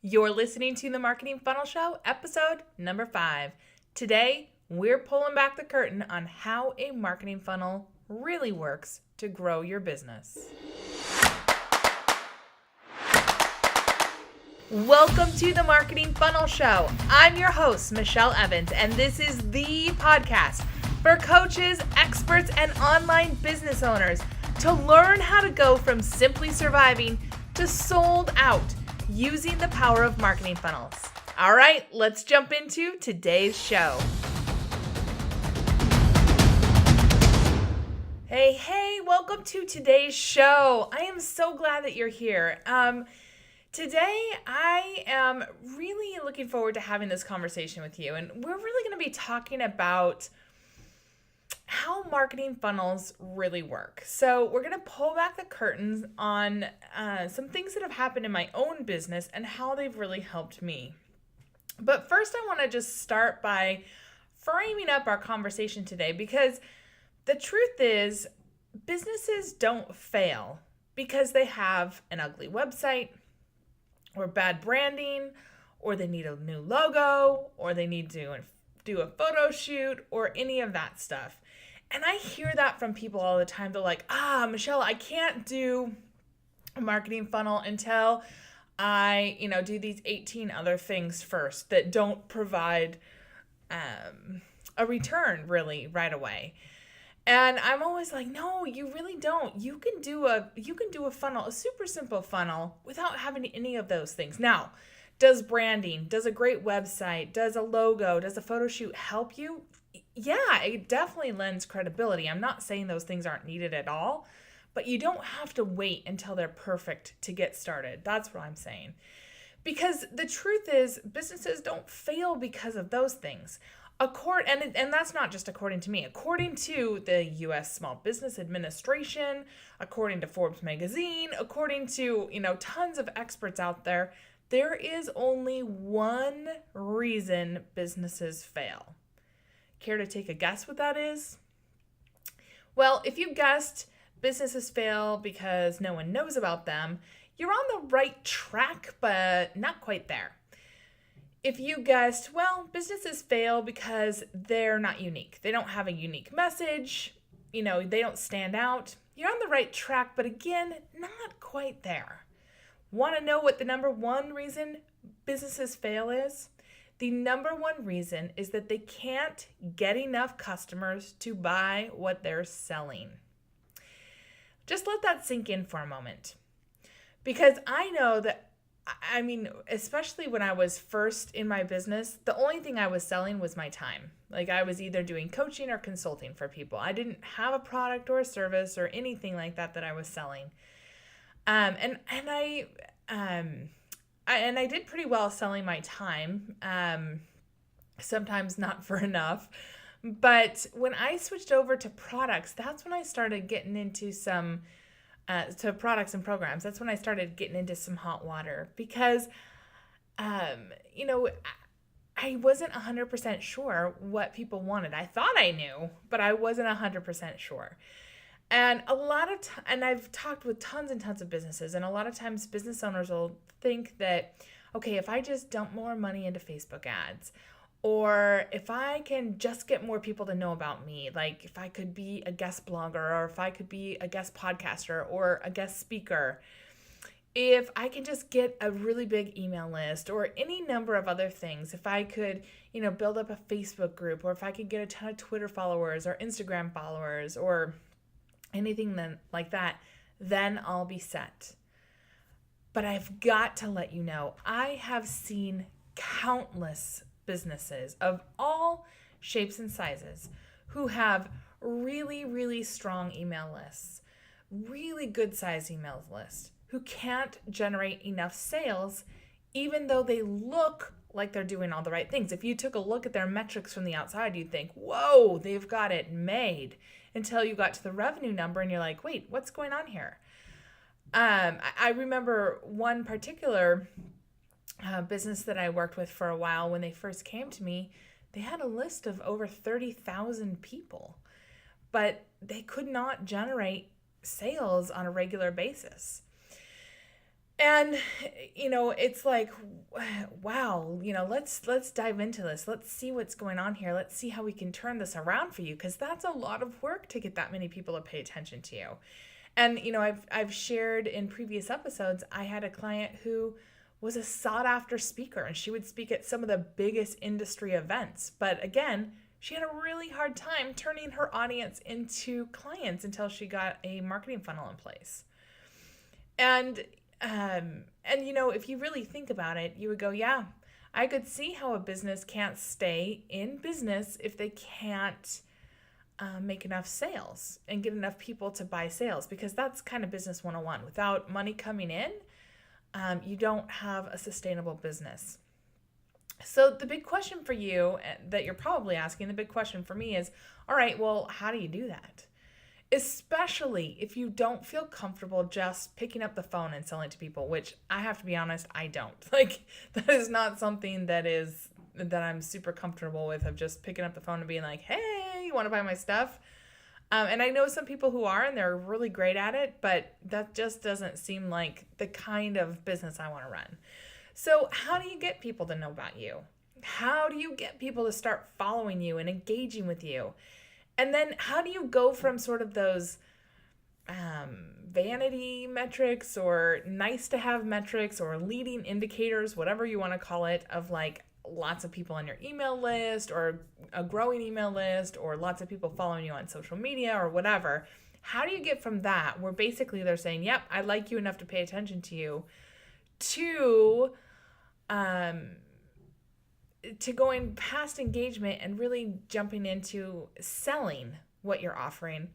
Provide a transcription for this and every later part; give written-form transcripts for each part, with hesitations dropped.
You're listening to the Marketing Funnel Show, episode number 5. Today, we're pulling back the curtain on how a marketing funnel really works to grow your business. Welcome to the Marketing Funnel Show. I'm your host, Michelle Evans, and this is the podcast for coaches, experts, and online business owners to learn how to go from simply surviving to sold out using the power of marketing funnels. All right, let's jump into today's show. Hey, welcome to today's show. I am so glad that you're here. Today, I am really looking forward to having this conversation with you, and we're really going to be talking about how marketing funnels really work. So we're going to pull back the curtains on some things that have happened in my own business and how they've really helped me. But first, I want to just start by framing up our conversation today, because the truth is businesses don't fail because they have an ugly website or bad branding, or they need a new logo, or they need to do a photo shoot, or any of that stuff. And I hear that from people all the time. They're like, Michelle, I can't do a marketing funnel until I, do these 18 other things first that don't provide a return really right away. And I'm always like, no, you really don't. You can do a funnel, a super simple funnel, without having any of those things. Now, does branding, does a great website, does a logo, does a photo shoot help you? Yeah, it definitely lends credibility. I'm not saying those things aren't needed at all, but you don't have to wait until they're perfect to get started. That's what I'm saying. Because the truth is, businesses don't fail because of those things. And that's not just according to me. According to the U.S. Small Business Administration, according to Forbes magazine, according to, tons of experts out there, there is only one reason businesses fail. Care to take a guess what that is? Well, if you guessed businesses fail because no one knows about them, you're on the right track, but not quite there. If you guessed, well, businesses fail because they're not unique. They don't have a unique message. They don't stand out. You're on the right track, but again, not quite there. Want to know what the number one reason businesses fail is? The number one reason is that they can't get enough customers to buy what they're selling. Just let that sink in for a moment. Because I know that, especially when I was first in my business, the only thing I was selling was my time. Like, I was either doing coaching or consulting for people. I didn't have a product or a service or anything like that I was selling. And I did pretty well selling my time, sometimes not for enough. But when I switched over to products, that's when I started getting into to products and programs. That's when I started getting into some hot water, because, I wasn't 100% sure what people wanted. I thought I knew, but I wasn't 100% sure. And and I've talked with tons and tons of businesses, and a lot of times business owners will think that, okay, if I just dump more money into Facebook ads, or if I can just get more people to know about me, like if I could be a guest blogger, or if I could be a guest podcaster or a guest speaker, if I can just get a really big email list, or any number of other things, if I could, build up a Facebook group, or if I could get a ton of Twitter followers or Instagram followers or anything like that, then I'll be set. But I've got to let you know, I have seen countless businesses of all shapes and sizes who have really, really strong email lists, really good size email lists, who can't generate enough sales, even though they look like they're doing all the right things. If you took a look at their metrics from the outside, you'd think, whoa, they've got it made, until you got to the revenue number and you're like, wait, what's going on here? I remember one particular business that I worked with for a while. When they first came to me, they had a list of over 30,000 people, but they could not generate sales on a regular basis. And it's like, wow, let's dive into this. Let's see what's going on here. Let's see how we can turn this around for you, because that's a lot of work to get that many people to pay attention to you. And I've shared in previous episodes, I had a client who was a sought after speaker, and she would speak at some of the biggest industry events. But again, she had a really hard time turning her audience into clients until she got a marketing funnel in place. And if you really think about it, you would go, yeah, I could see how a business can't stay in business if they can't make enough sales and get enough people to buy sales, because that's kind of business 101. Without money coming in, you don't have a sustainable business. So the big question for you that you're probably asking, the big question for me is, all right, well, how do you do that? Especially if you don't feel comfortable just picking up the phone and selling to people, which I have to be honest, I don't. Like, that is not something that I'm super comfortable with, of just picking up the phone and being like, hey, you want to buy my stuff? And I know some people who are, and they're really great at it, but that just doesn't seem like the kind of business I want to run. So how do you get people to know about you? How do you get people to start following you and engaging with you? And then how do you go from sort of those vanity metrics or nice to have metrics or leading indicators, whatever you want to call it, of like lots of people on your email list or a growing email list or lots of people following you on social media or whatever? How do you get from that, where basically they're saying, yep, I like you enough to pay attention to you, to going past engagement and really jumping into selling what you're offering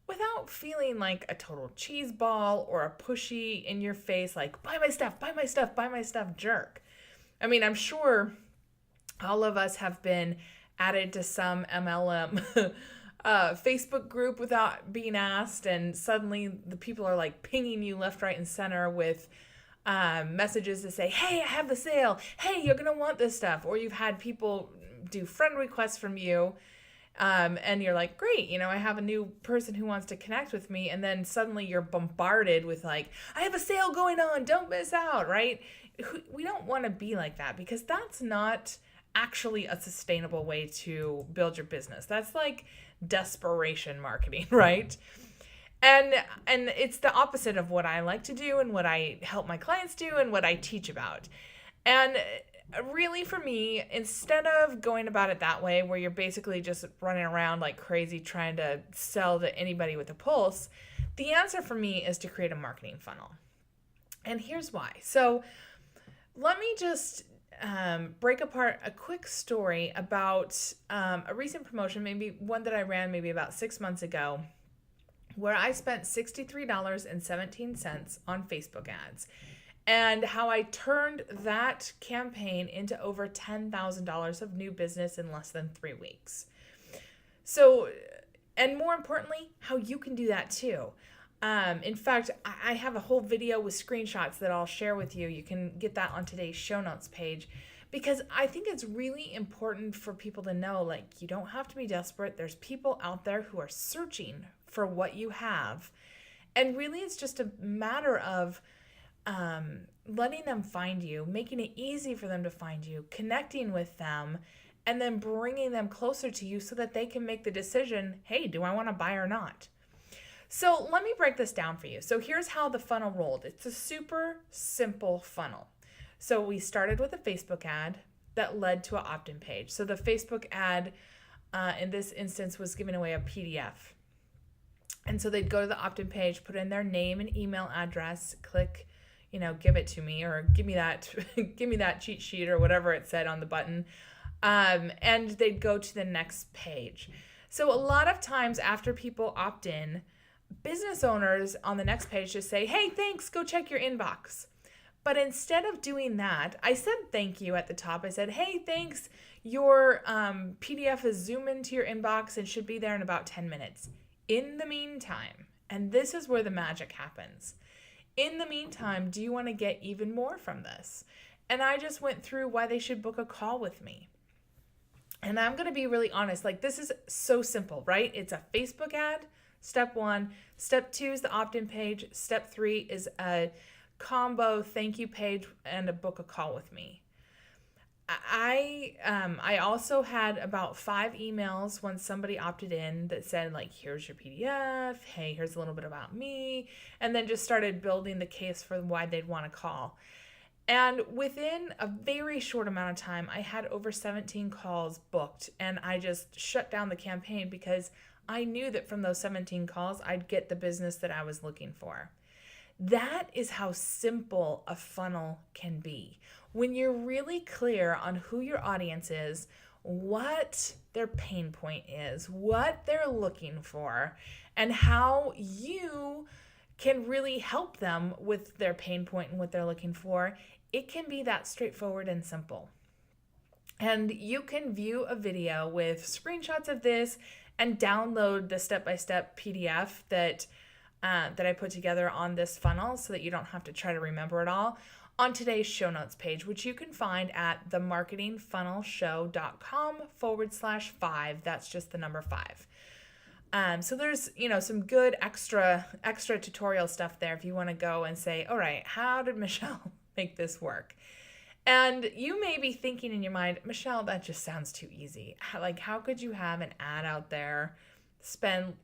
without feeling like a total cheese ball or a pushy in your face, like, buy my stuff, buy my stuff, buy my stuff jerk. I mean, I'm sure all of us have been added to some MLM Facebook group without being asked, and suddenly the people are like pinging you left, right, and center with messages to say, hey, I have the sale. Hey, you're going to want this stuff. Or you've had people do friend requests from you. And you're like, great, I have a new person who wants to connect with me. And then suddenly you're bombarded with like, I have a sale going on. Don't miss out, right? We don't want to be like that, because that's not actually a sustainable way to build your business. That's like desperation marketing, right? And it's the opposite of what I like to do and what I help my clients do and what I teach about. And really, for me, instead of going about it that way, where you're basically just running around like crazy trying to sell to anybody with a pulse, the answer for me is to create a marketing funnel. And here's why. So let me just break apart a quick story about a recent promotion, maybe one that I ran maybe about 6 months ago, where I spent $63.17 on Facebook ads, and how I turned that campaign into over $10,000 of new business in less than 3 weeks. So, and more importantly, how you can do that too. In fact, I have a whole video with screenshots that I'll share with you. You can get that on today's show notes page, because I think it's really important for people to know, like, you don't have to be desperate. There's people out there who are searching for what you have. And really, it's just a matter of letting them find you, making it easy for them to find you, connecting with them, and then bringing them closer to you so that they can make the decision, hey, do I want to buy or not? So let me break this down for you. So here's how the funnel rolled. It's a super simple funnel. So we started with a Facebook ad that led to an opt-in page. So the Facebook ad in this instance was giving away a PDF. And so they'd go to the opt-in page, put in their name and email address, click, give it to me, or give me that cheat sheet or whatever it said on the button. And they'd go to the next page. So a lot of times after people opt in, business owners on the next page just say, hey, thanks, go check your inbox. But instead of doing that, I said thank you at the top. I said, hey, thanks, your PDF is zoomed into your inbox and should be there in about 10 minutes. In the meantime, and this is where the magic happens, in the meantime, do you want to get even more from this? And I just went through why they should book a call with me. And I'm going to be really honest, like, this is so simple, right? It's a Facebook ad, step 1. Step 2 is the opt-in page. Step 3 is a combo thank you page and a book a call with me. I also had about 5 emails when somebody opted in that said, like, here's your PDF, hey, here's a little bit about me, and then just started building the case for why they'd want to call. And within a very short amount of time, I had over 17 calls booked, and I just shut down the campaign because I knew that from those 17 calls, I'd get the business that I was looking for. That is how simple a funnel can be. When you're really clear on who your audience is, what their pain point is, what they're looking for, and how you can really help them with their pain point and what they're looking for, it can be that straightforward and simple. And you can view a video with screenshots of this and download the step-by-step PDF that I put together on this funnel so that you don't have to try to remember it all on today's show notes page, which you can find at themarketingfunnelshow.com/5. That's just the number 5. So there's, some good extra tutorial stuff there if you want to go and say, all right, how did Michelle make this work? And you may be thinking in your mind, Michelle, that just sounds too easy. How could you have an ad out there, spend,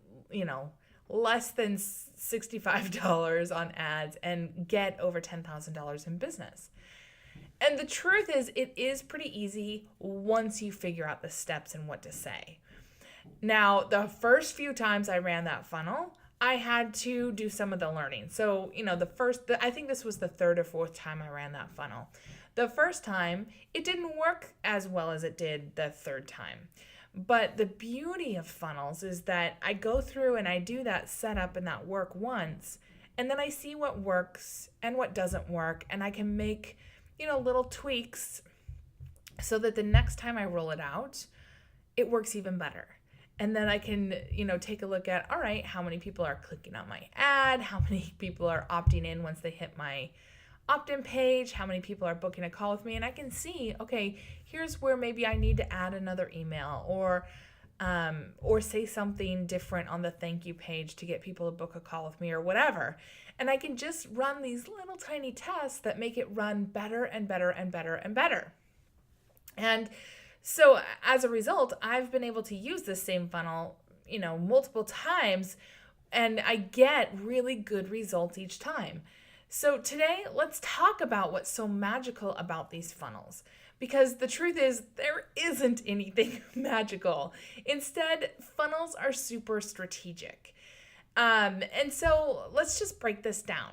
less than $65 on ads and get over $10,000 in business? And the truth is, it is pretty easy once you figure out the steps and what to say. Now, the first few times I ran that funnel, I had to do some of the learning. So, I think this was the 3rd or 4th time I ran that funnel. The first time, it didn't work as well as it did the 3rd time. But the beauty of funnels is that I go through and I do that setup and that work once, and then I see what works and what doesn't work, and I can make, little tweaks so that the next time I roll it out, it works even better. And then I can, take a look at, all right, how many people are clicking on my ad? How many people are opting in once they hit my opt-in page? How many people are booking a call with me? And I can see, okay, here's where maybe I need to add another email or say something different on the thank you page to get people to book a call with me or whatever. And I can just run these little tiny tests that make it run better and better and better and better. And so as a result, I've been able to use this same funnel, multiple times, and I get really good results each time. So today, let's talk about what's so magical about these funnels. Because the truth is, there isn't anything magical. Instead, funnels are super strategic. And so let's just break this down.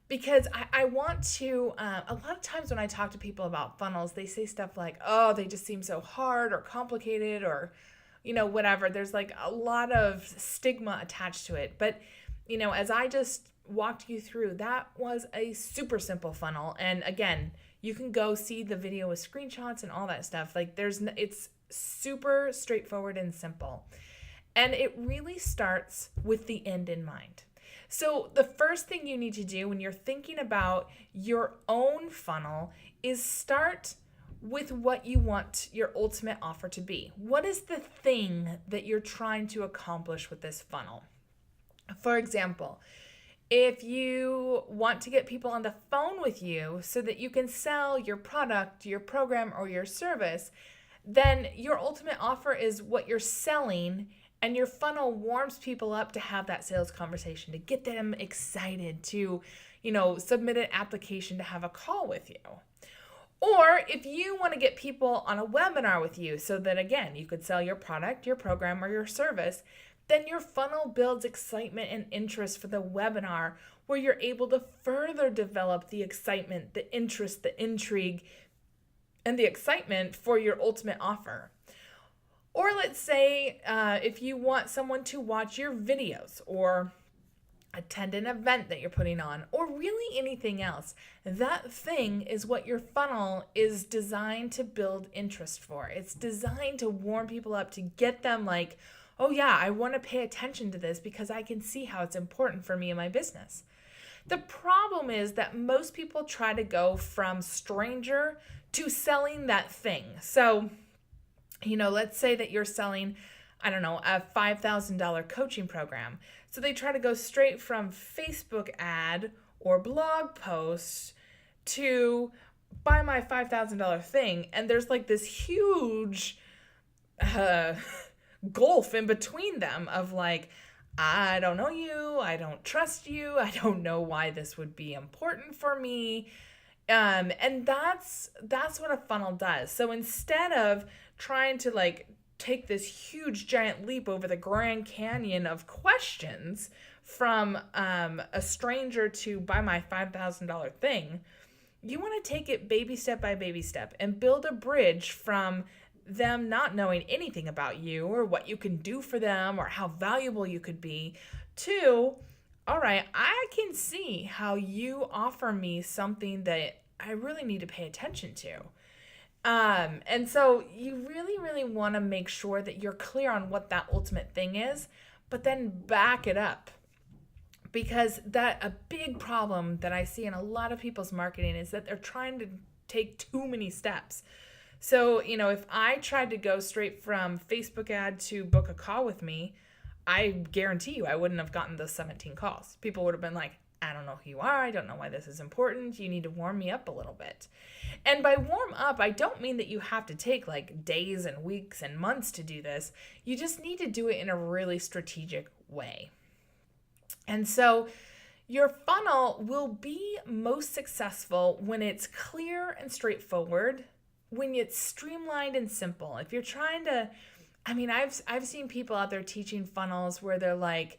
Because I want to, a lot of times when I talk to people about funnels, they say stuff like, oh, they just seem so hard or complicated or, whatever. There's like a lot of stigma attached to it. But, as I just walked you through, that was a super simple funnel. And again, you can go see the video with screenshots and all that stuff. It's super straightforward and simple. And it really starts with the end in mind. So the first thing you need to do when you're thinking about your own funnel is start with what you want your ultimate offer to be. What is the thing that you're trying to accomplish with this funnel? For example, if you want to get people on the phone with you so that you can sell your product, your program, or your service, then your ultimate offer is what you're selling, and your funnel warms people up to have that sales conversation, to get them excited to, submit an application to have a call with you. Or if you want to get people on a webinar with you so that, again, you could sell your product, your program, or your service, then your funnel builds excitement and interest for the webinar where you're able to further develop the excitement, the interest, the intrigue, and the excitement for your ultimate offer. Or let's say if you want someone to watch your videos or attend an event that you're putting on, or really anything else, that thing is what your funnel is designed to build interest for. It's designed to warm people up, to get them like, oh yeah, I want to pay attention to this because I can see how it's important for me and my business. The problem is that most people try to go from stranger to selling that thing. So, let's say that you're selling, a $5,000 coaching program. So they try to go straight from Facebook ad or blog post to buy my $5,000 thing. And there's like this huge uh, gulf in between them of like, I don't know you, I don't trust you, I don't know why this would be important for me. And that's what a funnel does. So instead of trying to like take this huge giant leap over the Grand Canyon of questions from a stranger to buy my $5,000 thing, you want to take it baby step by baby step and build a bridge from them not knowing anything about you or what you can do for them or how valuable you could be to, all right, I can see how you offer me something that I really need to pay attention to. And so you really, really want to make sure that you're clear on what that ultimate thing is, but then back it up. Because a big problem that I see in a lot of people's marketing is that they're trying to take too many steps. So, if I tried to go straight from Facebook ad to book a call with me, I guarantee you I wouldn't have gotten those 17 calls. People would have been like, I don't know who you are. I don't know why this is important. You need to warm me up a little bit. And by warm up, I don't mean that you have to take like days and weeks and months to do this. You just need to do it in a really strategic way. And so your funnel will be most successful when it's clear and straightforward, when it's streamlined and simple. If you're trying to, I've seen people out there teaching funnels where they're like,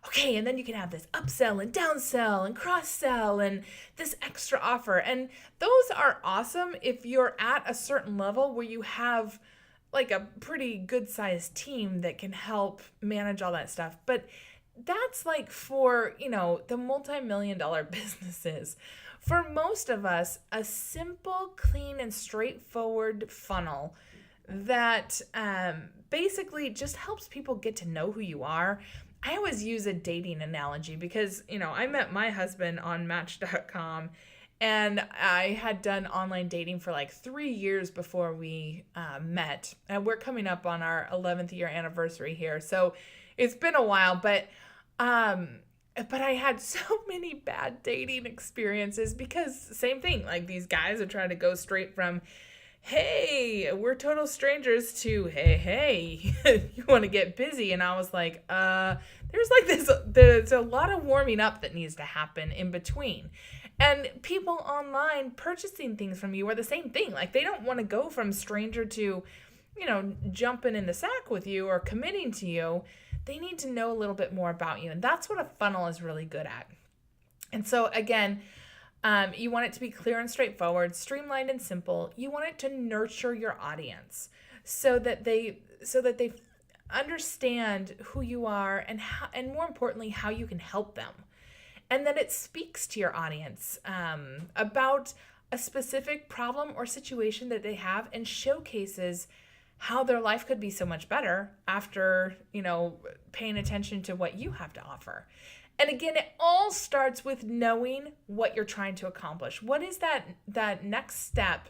okay, and then you can have this upsell and downsell and cross-sell and this extra offer. And those are awesome if you're at a certain level where you have like a pretty good sized team that can help manage all that stuff. But that's like for, the multi-million-dollar businesses. For most of us, a simple, clean, and straightforward funnel that basically just helps people get to know who you are. I always use a dating analogy because, I met my husband on Match.com and I had done online dating for like 3 years before we met. And we're coming up on our 11th year anniversary here. So it's been a while, but I had so many bad dating experiences because same thing, like these guys are trying to go straight from, hey, we're total strangers to, hey, you want to get busy? And I was like, there's a lot of warming up that needs to happen in between. And people online purchasing things from you are the same thing. Like they don't want to go from stranger to, jumping in the sack with you or committing to you. They need to know a little bit more about you. And that's what a funnel is really good at. And so again, you want it to be clear and straightforward, streamlined and simple. You want it to nurture your audience so that they understand who you are and how, and more importantly, how you can help them. And that it speaks to your audience about a specific problem or situation that they have and showcases how their life could be so much better after, paying attention to what you have to offer. And again, it all starts with knowing what you're trying to accomplish. What is that next step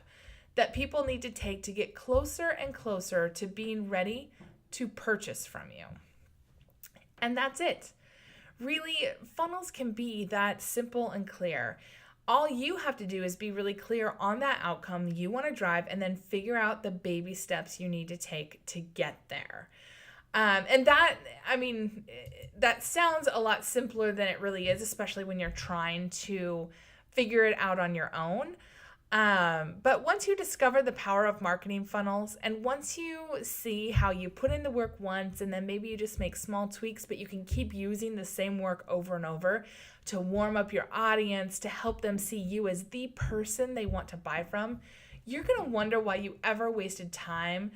that people need to take to get closer and closer to being ready to purchase from you? And that's it. Really, funnels can be that simple and clear. All you have to do is be really clear on that outcome you want to drive and then figure out the baby steps you need to take to get there. And that sounds a lot simpler than it really is, especially when you're trying to figure it out on your own. But once you discover the power of marketing funnels, and once you see how you put in the work once, and then maybe you just make small tweaks, but you can keep using the same work over and over to warm up your audience, to help them see you as the person they want to buy from, you're going to wonder why you ever wasted time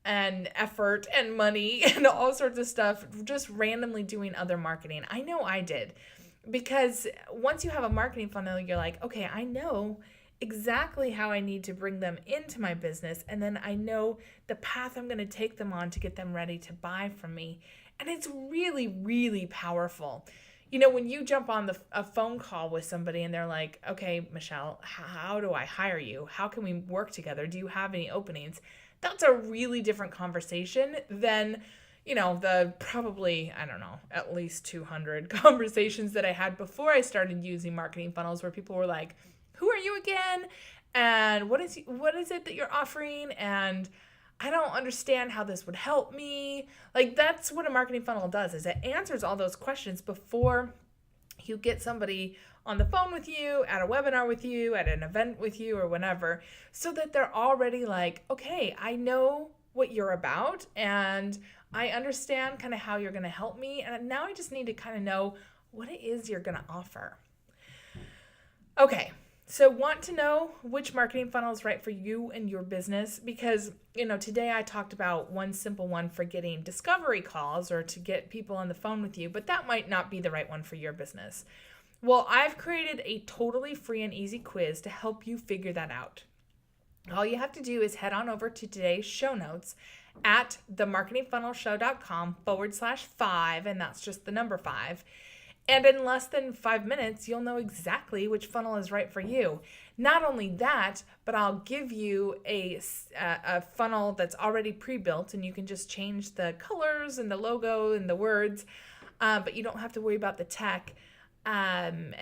and effort and money and all sorts of stuff just randomly doing other marketing. I know I did, because once you have a marketing funnel, you're like, okay, I know exactly how I need to bring them into my business, and then I know the path I'm going to take them on to get them ready to buy from me. And it's really, really powerful. When you jump on a phone call with somebody and they're like, okay, Michelle, how do I hire you? How can we work together? Do you have any openings? That's a really different conversation than, the probably, I don't know, at least 200 conversations that I had before I started using marketing funnels where people were like, who are you again? And what is it that you're offering? And I don't understand how this would help me. Like, that's what a marketing funnel does, is it answers all those questions before you get somebody on the phone with you, at a webinar with you, at an event with you, or whatever, so that they're already like, okay, I know what you're about and I understand kind of how you're going to help me. And now I just need to kind of know what it is you're going to offer. Okay. So want to know which marketing funnel is right for you and your business? Because, today I talked about one simple one for getting discovery calls or to get people on the phone with you, but that might not be the right one for your business. Well, I've created a totally free and easy quiz to help you figure that out. All you have to do is head on over to today's show notes at themarketingfunnelshow.com/5, and that's just the number 5. And in less than 5 minutes, you'll know exactly which funnel is right for you. Not only that, but I'll give you a funnel that's already pre-built, and you can just change the colors and the logo and the words, but you don't have to worry about the tech. And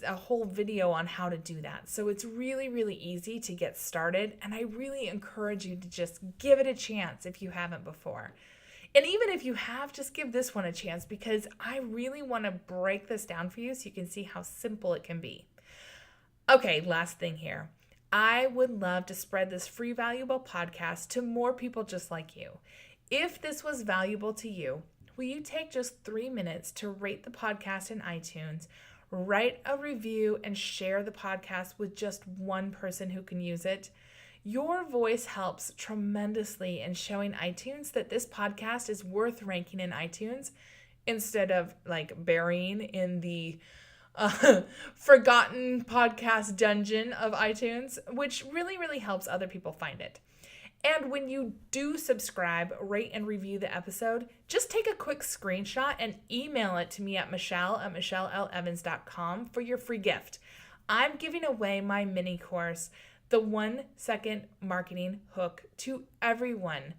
a whole video on how to do that. So it's really, really easy to get started. And I really encourage you to just give it a chance if you haven't before. And even if you have, just give this one a chance, because I really want to break this down for you so you can see how simple it can be. Okay, last thing here. I would love to spread this free, valuable podcast to more people just like you. If this was valuable to you, will you take just 3 minutes to rate the podcast in iTunes, write a review, and share the podcast with just one person who can use it? Your voice helps tremendously in showing iTunes that this podcast is worth ranking in iTunes instead of burying in the forgotten podcast dungeon of iTunes, which really, really helps other people find it. And when you do subscribe, rate, and review the episode, just take a quick screenshot and email it to me at michelle@michellelevans.com for your free gift. I'm giving away my mini course, the 1-second marketing hook, to everyone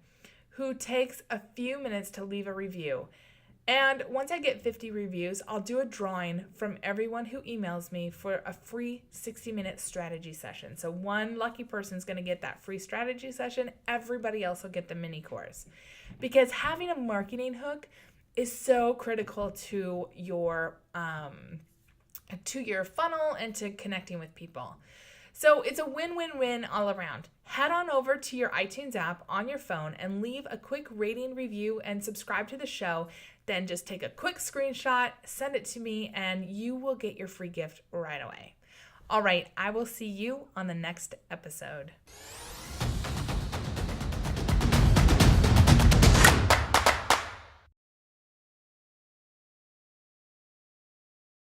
who takes a few minutes to leave a review. And once I get 50 reviews, I'll do a drawing from everyone who emails me for a free 60-minute strategy session. So one lucky person is going to get that free strategy session. Everybody else will get the mini course. Because having a marketing hook is so critical to your funnel and to connecting with people. So it's a win-win-win all around. Head on over to your iTunes app on your phone and leave a quick rating, review, and subscribe to the show. Then just take a quick screenshot, send it to me, and you will get your free gift right away. All right, I will see you on the next episode.